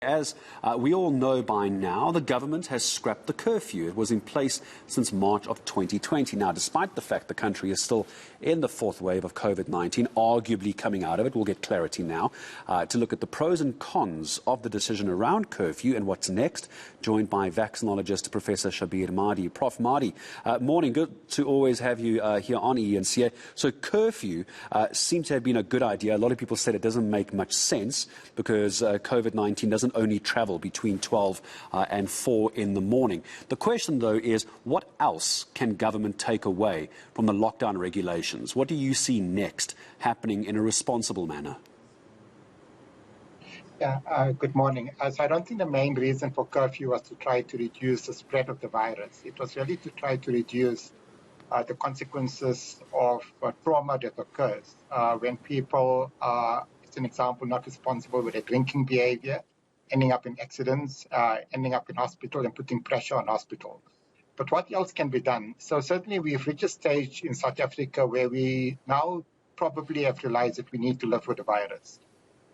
As we all know by now, the government has scrapped the curfew. It was in place since March of 2020. Now, despite the fact the country is still in the fourth wave of COVID-19, arguably coming out of it, we'll get clarity now, to look at the pros and cons of the decision around curfew and what's next, joined by vaccinologist Professor Shabir Madhi. Prof. Madhi, morning. Good to always have you here on eNCA. So curfew seems to have been a good idea. A lot of people said it doesn't make much sense because COVID-19 doesn't only travel between 12 and 4 in the morning. The question, though, is what else can government take away from the lockdown regulations? What do you see next happening in a responsible manner? Yeah, good morning. So I don't think the main reason for curfew was to try to reduce the spread of the virus. It was really to try to reduce the consequences of trauma that occurs when people are, as an example, not responsible with their drinking behavior, ending up in accidents, ending up in hospital and putting pressure on hospital. But what else can be done? So certainly we've reached a stage in South Africa where we now probably have realized that we need to live with the virus.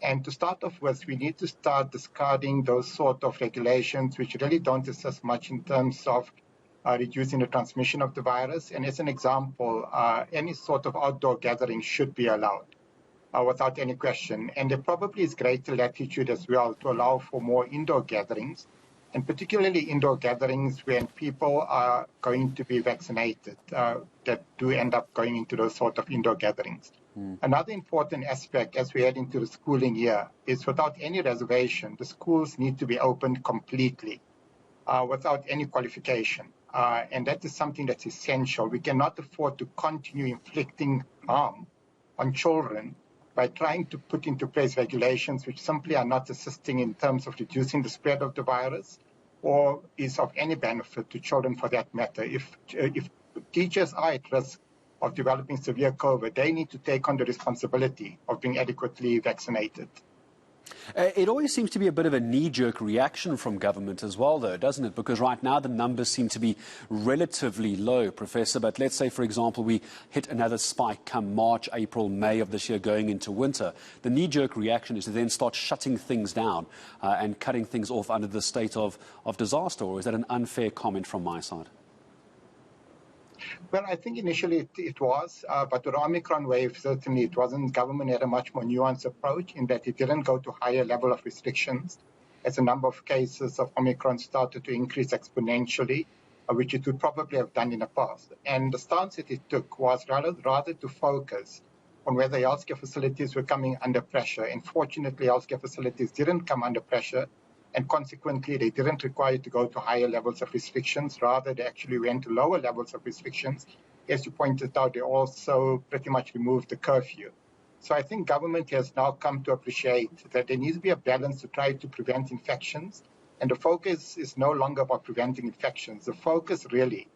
And to start off with, we need to start discarding those sort of regulations which really don't assist much in terms of reducing the transmission of the virus. And as an example, any sort of outdoor gathering should be allowed. Without any question. And there probably is greater latitude as well to allow for more indoor gatherings, and particularly indoor gatherings when people are going to be vaccinated, that do end up going into those sort of indoor gatherings. Another important aspect as we head into the schooling year is without any reservation, the schools need to be opened completely without any qualification. And that is something that's essential. We cannot afford to continue inflicting harm on children by trying to put into place regulations which simply are not assisting in terms of reducing the spread of the virus or is of any benefit to children for that matter. If teachers are at risk of developing severe COVID, they need to take on the responsibility of being adequately vaccinated. It always seems to be a bit of a knee-jerk reaction from government as well, though, doesn't it? Because right now the numbers seem to be relatively low, Professor. But let's say, for example, we hit another spike come March, April, May of this year going into winter. The knee-jerk reaction is to then start shutting things down and cutting things off under the state of disaster. Or is that an unfair comment from my side? Well, I think initially it was, but the Omicron wave, certainly it wasn't. Government had a much more nuanced approach in that it didn't go to higher level of restrictions as the number of cases of Omicron started to increase exponentially, which it would probably have done in the past. And the stance that it took was rather to focus on whether healthcare facilities were coming under pressure. And fortunately, healthcare facilities didn't come under pressure. And consequently, they didn't require to go to higher levels of restrictions. Rather, they actually went to lower levels of restrictions. As you pointed out, they also pretty much removed the curfew. So I think government has now come to appreciate that there needs to be a balance to try to prevent infections. And the focus is no longer about preventing infections. The focus really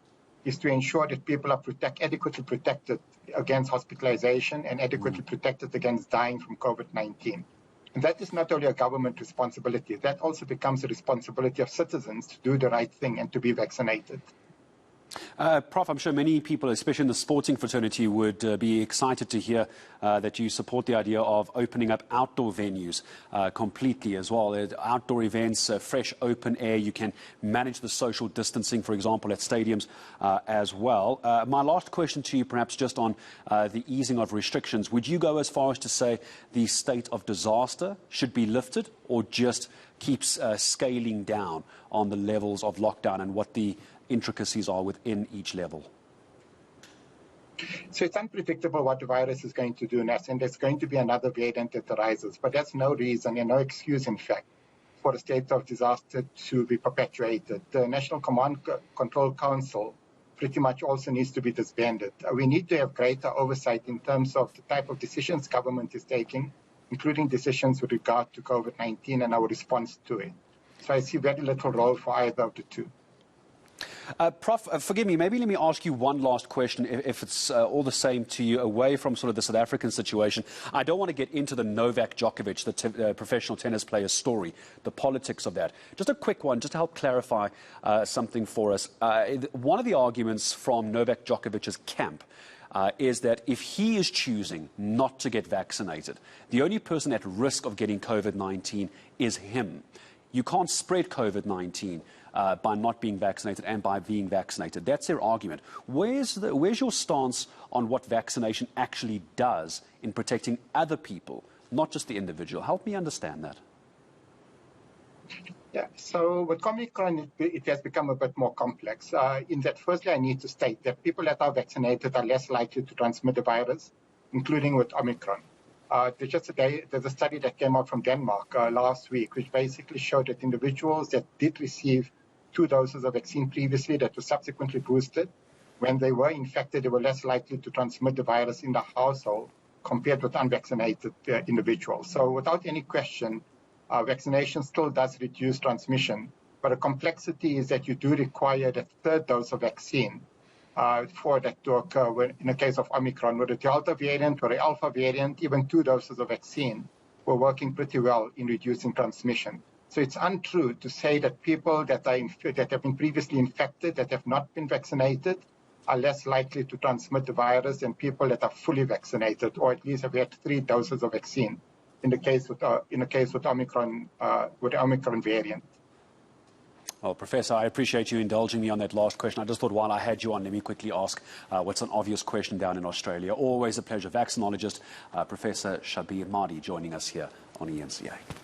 is to ensure that people are adequately protected against hospitalization and adequately protected against dying from COVID-19. And that is not only a government responsibility, that also becomes a responsibility of citizens to do the right thing and to be vaccinated. Prof, I'm sure many people, especially in the sporting fraternity, would be excited to hear that you support the idea of opening up outdoor venues completely as well. Outdoor events, fresh open air, you can manage the social distancing, for example, at stadiums as well. My last question to you, perhaps just on the easing of restrictions. Would you go as far as to say the state of disaster should be lifted or just keeps scaling down on the levels of lockdown and what the intricacies are within each level? So it's unpredictable what the virus is going to do next, and there's going to be another variant that arises. But that's no reason and no excuse, in fact, for a state of disaster to be perpetuated. The National Command Control Council pretty much also needs to be disbanded. We need to have greater oversight in terms of the type of decisions government is taking, including decisions with regard to COVID-19 and our response to it. So I see very little role for either of the two. Prof, forgive me, maybe let me ask you one last question, if it's all the same to you, away from sort of the South African situation. I don't want to get into the Novak Djokovic, the professional tennis player's story, the politics of that. Just a quick one, just to help clarify something for us. One of the arguments from Novak Djokovic's camp is that if he is choosing not to get vaccinated, the only person at risk of getting COVID-19 is him. you can't spread COVID-19 by not being vaccinated and by being vaccinated. That's their argument. Where's your stance on what vaccination actually does in protecting other people, not just the individual? Help me understand that. Yeah, so with Omicron, it has become a bit more complex. In that, firstly, I need to state that people that are vaccinated are less likely to transmit the virus, including with Omicron. There's a study that came out from Denmark last week, which basically showed that individuals that did receive 2 doses of vaccine previously that were subsequently boosted, when they were infected, they were less likely to transmit the virus in the household compared with unvaccinated individuals. So without any question, vaccination still does reduce transmission, but the complexity is that you do require that 3rd dose of vaccine for that to occur in the case of Omicron. With the Delta variant or the Alpha variant, even 2 doses of vaccine were working pretty well in reducing transmission. So it's untrue to say that people that have been previously infected, that have not been vaccinated, are less likely to transmit the virus than people that are fully vaccinated, or at least have had 3 doses of vaccine. In the case with Omicron, with the Omicron variant. Well, Professor, I appreciate you indulging me on that last question. I just thought while I had you on, let me quickly ask what's an obvious question down in Australia. Always a pleasure. Vaccinologist Professor Shabir Madhi joining us here on eNCA.